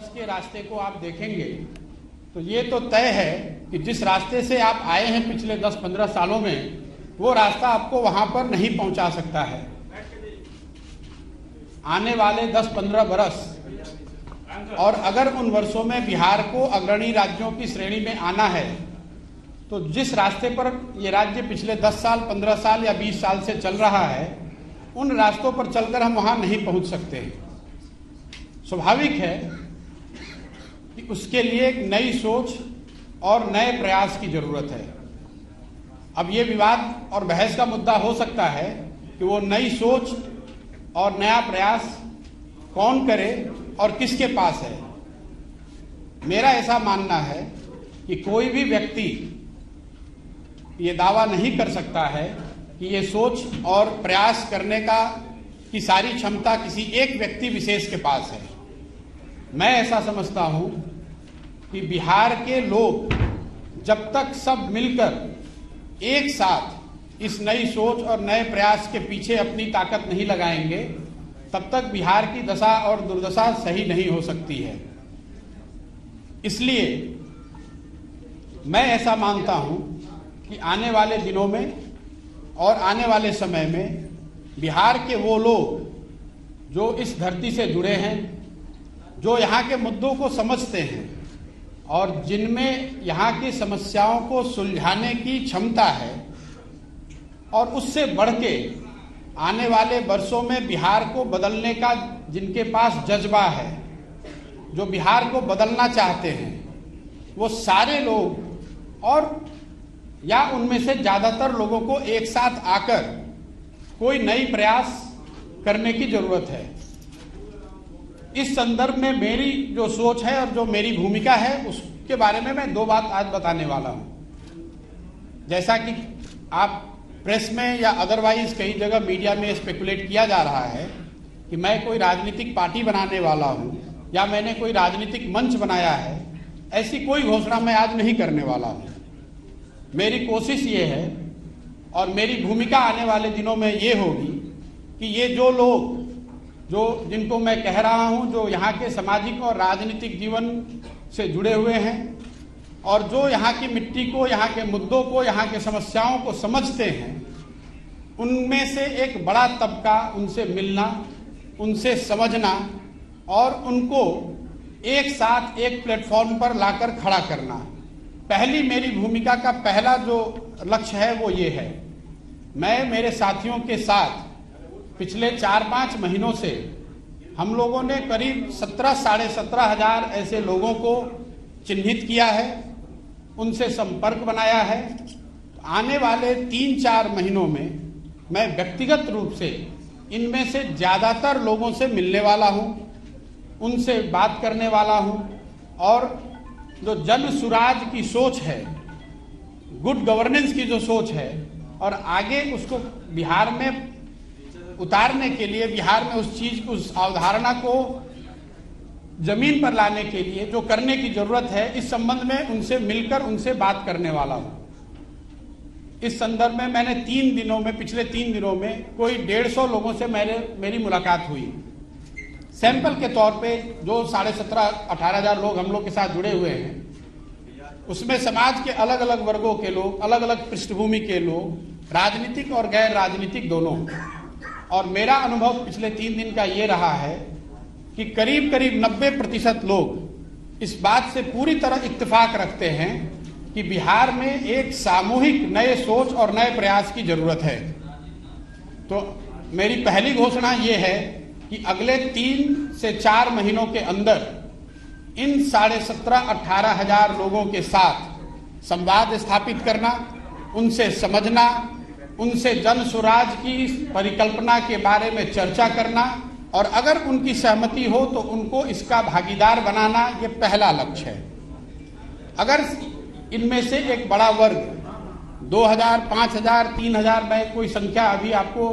के रास्ते को आप देखेंगे तो ये तो तय है कि जिस रास्ते से आप आए हैं पिछले 10-15 सालों में, वो रास्ता आपको वहां पर नहीं पहुंचा सकता है। आने वाले 10-15 बरस और अगर उन वर्षों में बिहार को अग्रणी राज्यों की श्रेणी में आना है तो जिस रास्ते पर ये राज्य पिछले 10 साल, 15 साल या 20 साल से चल रहा है, उन रास्तों पर चलकर हम वहां नहीं पहुंच सकते। स्वाभाविक है कि उसके लिए एक नई सोच और नए प्रयास की जरूरत है। अब ये विवाद और बहस का मुद्दा हो सकता है कि वो नई सोच और नया प्रयास कौन करे और किसके पास है। मेरा ऐसा मानना है कि कोई भी व्यक्ति ये दावा नहीं कर सकता है कि ये सोच और प्रयास करने की सारी क्षमता किसी एक व्यक्ति विशेष के पास है। मैं ऐसा समझता हूं कि बिहार के लोग जब तक सब मिलकर एक साथ इस नई सोच और नए प्रयास के पीछे अपनी ताकत नहीं लगाएंगे, तब तक बिहार की दशा और दुर्दशा सही नहीं हो सकती है। इसलिए मैं ऐसा मानता हूं कि आने वाले दिनों में और आने वाले समय में बिहार के वो लोग जो इस धरती से जुड़े हैं, जो यहाँ के मुद्दों को समझते हैं और जिनमें यहाँ की समस्याओं को सुलझाने की क्षमता है, और उससे बढ़ के आने वाले वर्षों में बिहार को बदलने का जिनके पास जज्बा है, जो बिहार को बदलना चाहते हैं, वो सारे लोग और या उनमें से ज्यादातर लोगों को एक साथ आकर कोई नई प्रयास करने की जरूरत है। इस संदर्भ में मेरी जो सोच है और जो मेरी भूमिका है उसके बारे में मैं 2 बात आज बताने वाला हूं। जैसा कि आप प्रेस में या अदरवाइज कई जगह मीडिया में स्पेकुलेट किया जा रहा है कि मैं कोई राजनीतिक पार्टी बनाने वाला हूं या मैंने कोई राजनीतिक मंच बनाया है, ऐसी कोई घोषणा मैं आज नहीं करने वाला हूं। मेरी कोशिश ये है और मेरी भूमिका आने वाले दिनों में ये होगी कि ये जो लोग जिनको मैं कह रहा हूं, जो यहाँ के सामाजिक और राजनीतिक जीवन से जुड़े हुए हैं और जो यहाँ की मिट्टी को, यहाँ के मुद्दों को, यहाँ के समस्याओं को समझते हैं, उनमें से एक बड़ा तबका उनसे मिलना, उनसे समझना और उनको एक साथ एक प्लेटफॉर्म पर लाकर खड़ा करना। पहली मेरी भूमिका का पहला जो लक्ष्य है वो ये है। मैं मेरे साथियों के साथ पिछले 4-5 महीनों से हम लोगों ने करीब 17,500 ऐसे लोगों को चिन्हित किया है, उनसे संपर्क बनाया है। आने वाले 3-4 महीनों में मैं व्यक्तिगत रूप से इनमें से ज्यादातर लोगों से मिलने वाला हूं, उनसे बात करने वाला हूं और जो जन सुराज की सोच है, गुड गवर्नेंस की जो सोच है और आगे उसको बिहार में उतारने के लिए, बिहार में उस चीज को, उस अवधारणा को जमीन पर लाने के लिए जो करने की जरूरत है, इस संबंध में उनसे मिलकर उनसे बात करने वाला हूं। इस संदर्भ में मैंने पिछले 3 दिनों में कोई 150 लोगों से मेरी मुलाकात हुई। सैंपल के तौर पे जो 17,500-18,000 लोग हम लोग के साथ जुड़े हुए हैं, उसमें समाज के अलग अलग वर्गों के लोग, अलग अलग पृष्ठभूमि के लोग, राजनीतिक और गैर राजनीतिक दोनों। और मेरा अनुभव पिछले 3 दिन का ये रहा है कि करीब 90% लोग इस बात से पूरी तरह इत्तेफाक रखते हैं कि बिहार में एक सामूहिक नए सोच और नए प्रयास की जरूरत है। तो मेरी पहली घोषणा ये है कि अगले 3 से 4 महीनों के अंदर इन 17,500-18,000 लोगों के साथ संवाद स्थापित करना, उनसे समझना, उनसे जन सुराज की परिकल्पना के बारे में चर्चा करना और अगर उनकी सहमति हो तो उनको इसका भागीदार बनाना, ये पहला लक्ष्य है। अगर इनमें से एक बड़ा वर्ग 2,000, 5,000, 3,000, मैं कोई संख्या अभी आपको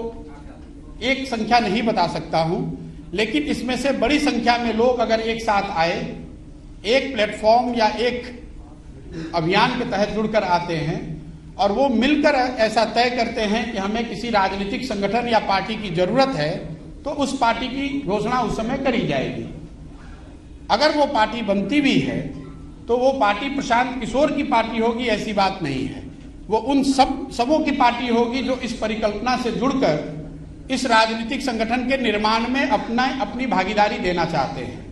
एक संख्या नहीं बता सकता हूं, लेकिन इसमें से बड़ी संख्या में लोग अगर एक साथ आए, एक प्लेटफॉर्म या एक अभियान के तहत जुड़कर आते हैं और वो मिलकर ऐसा तय करते हैं कि हमें किसी राजनीतिक संगठन या पार्टी की जरूरत है, तो उस पार्टी की घोषणा उस समय करी जाएगी। अगर वो पार्टी बनती भी है तो वो पार्टी प्रशांत किशोर की पार्टी होगी, ऐसी बात नहीं है। वो उन सबों की पार्टी होगी जो इस परिकल्पना से जुड़कर इस राजनीतिक संगठन के निर्माण में अपनी भागीदारी देना चाहते हैं।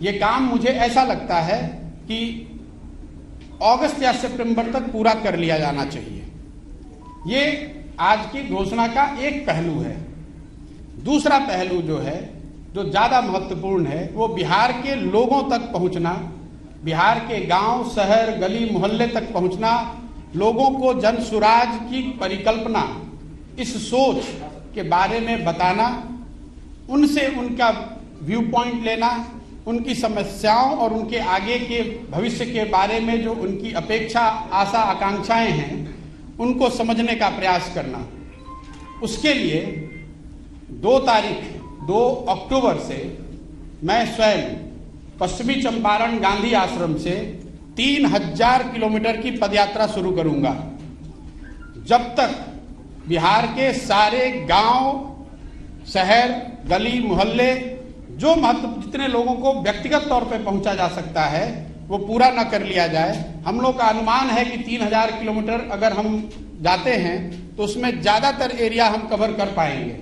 ये काम मुझे ऐसा लगता है कि अगस्त या सितंबर तक पूरा कर लिया जाना चाहिए। ये आज की घोषणा का एक पहलू है। दूसरा पहलू जो है, जो ज्यादा महत्वपूर्ण है, वो बिहार के लोगों तक पहुंचना, बिहार के गांव, शहर, गली मोहल्ले तक पहुंचना, लोगों को जन सुराज की परिकल्पना, इस सोच के बारे में बताना, उनसे उनका व्यू पॉइंट लेना, उनकी समस्याओं और उनके आगे के भविष्य के बारे में जो उनकी अपेक्षा, आशा, आकांक्षाएं हैं, उनको समझने का प्रयास करना। उसके लिए 2 अक्टूबर से मैं स्वयं पश्चिमी चंपारण गांधी आश्रम से 3000 किलोमीटर की पदयात्रा शुरू करूंगा। जब तक बिहार के सारे गांव, शहर, गली मोहल्ले, जो जितने लोगों को व्यक्तिगत तौर पे पहुंचा जा सकता है, वो पूरा न कर लिया जाए। हम लोग का अनुमान है कि 3000 किलोमीटर अगर हम जाते हैं तो उसमें ज्यादातर एरिया हम कवर कर पाएंगे।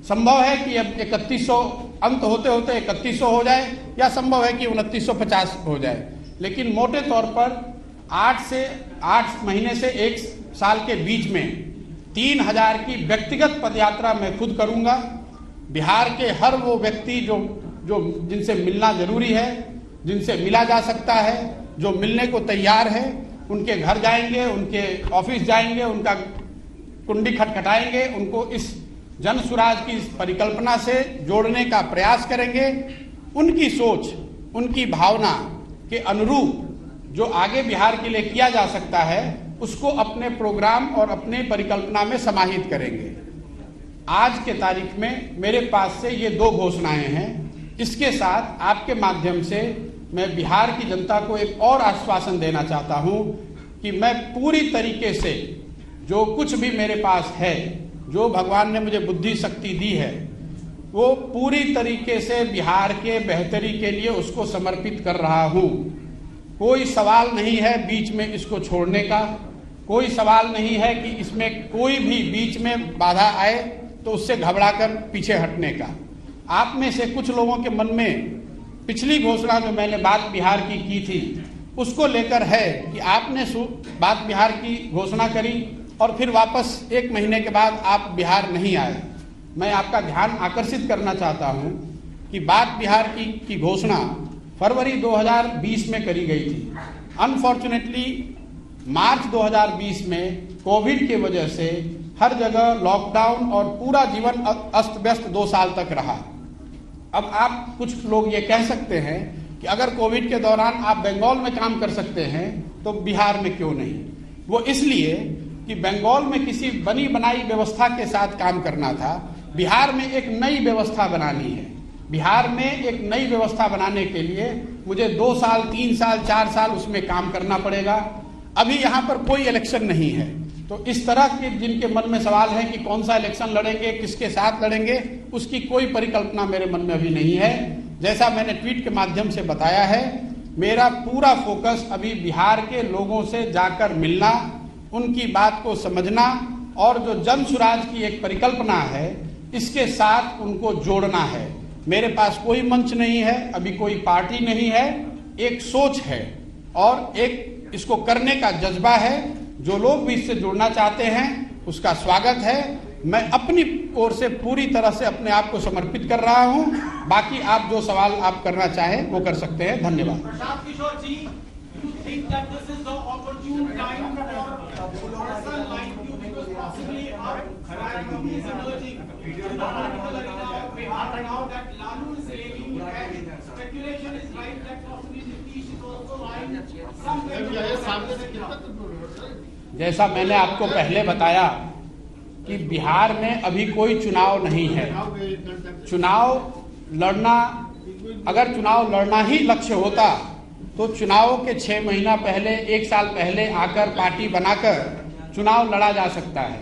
संभव है कि अब 3100 अंत होते होते 3100 हो जाए, या संभव है कि 2950 हो जाए, लेकिन मोटे तौर पर 8 महीने से 1 साल के बीच में 3000 की व्यक्तिगत पदयात्रा मैं खुद करूंगा। बिहार के हर वो व्यक्ति जो जिनसे मिलना जरूरी है, जिनसे मिला जा सकता है, जो मिलने को तैयार है, उनके घर जाएंगे, उनके ऑफिस जाएंगे, उनका कुंडी खटखटाएंगे, उनको इस जन सुराज की परिकल्पना से जोड़ने का प्रयास करेंगे। उनकी सोच, उनकी भावना के अनुरूप जो आगे बिहार के लिए किया जा सकता है, उसको अपने प्रोग्राम और अपने परिकल्पना में समाहित करेंगे। आज के तारीख में मेरे पास से ये 2 घोषणाएं हैं। इसके साथ आपके माध्यम से मैं बिहार की जनता को एक और आश्वासन देना चाहता हूं कि मैं पूरी तरीके से जो कुछ भी मेरे पास है, जो भगवान ने मुझे बुद्धि शक्ति दी है, वो पूरी तरीके से बिहार के बेहतरी के लिए उसको समर्पित कर रहा हूं। कोई सवाल नहीं है बीच में इसको छोड़ने का, कोई सवाल नहीं है कि इसमें कोई भी बीच में बाधा आए तो उससे घबराकर पीछे हटने का। आप में से कुछ लोगों के मन में पिछली घोषणा जो मैंने बात बिहार की थी, उसको लेकर है कि आपने बात बिहार की घोषणा करी और फिर वापस 1 महीने के बाद आप बिहार नहीं आए। मैं आपका ध्यान आकर्षित करना चाहता हूं कि बात बिहार की घोषणा फरवरी 2020 में करी गई थी। अनफॉर्चुनेटली मार्च 2020 में कोविड की वजह से हर जगह लॉकडाउन और पूरा जीवन अस्त व्यस्त 2 साल तक रहा। अब आप कुछ लोग ये कह सकते हैं कि अगर कोविड के दौरान आप बंगाल में काम कर सकते हैं तो बिहार में क्यों नहीं। वो इसलिए कि बंगाल में किसी बनी बनाई व्यवस्था के साथ काम करना था, बिहार में एक नई व्यवस्था बनानी है। बिहार में एक नई व्यवस्था बनाने के लिए मुझे 2 साल, 3 साल, 4 साल उसमें काम करना पड़ेगा। अभी यहाँ पर कोई इलेक्शन नहीं है, तो इस तरह के जिनके मन में सवाल है कि कौन सा इलेक्शन लड़ेंगे, किसके साथ लड़ेंगे, उसकी कोई परिकल्पना मेरे मन में अभी नहीं है। जैसा मैंने ट्वीट के माध्यम से बताया है, मेरा पूरा फोकस अभी बिहार के लोगों से जाकर मिलना, उनकी बात को समझना और जो जन सुराज की एक परिकल्पना है, इसके साथ उनको जोड़ना है। मेरे पास कोई मंच नहीं है, अभी कोई पार्टी नहीं है, एक सोच है और एक इसको करने का जज्बा है। जो लोग भी इससे जुड़ना चाहते हैं उसका स्वागत है। मैं अपनी ओर से पूरी तरह से अपने आप को समर्पित कर रहा हूं। बाकी आप जो सवाल आप करना चाहें वो कर सकते हैं। धन्यवाद। प्रशांत किशोर जी, you think that this is the opportune time for person like you, because possibly our economy is emerging in the political arena of Bihar now that Lalu is reigning and speculation is right that possibly Nitish is also lying somewhere. जैसा मैंने आपको पहले बताया कि बिहार में अभी कोई चुनाव नहीं है। चुनाव लड़ना, अगर चुनाव लड़ना ही लक्ष्य होता तो चुनाव के 6 महीना पहले, 1 साल पहले आकर पार्टी बनाकर चुनाव लड़ा जा सकता है।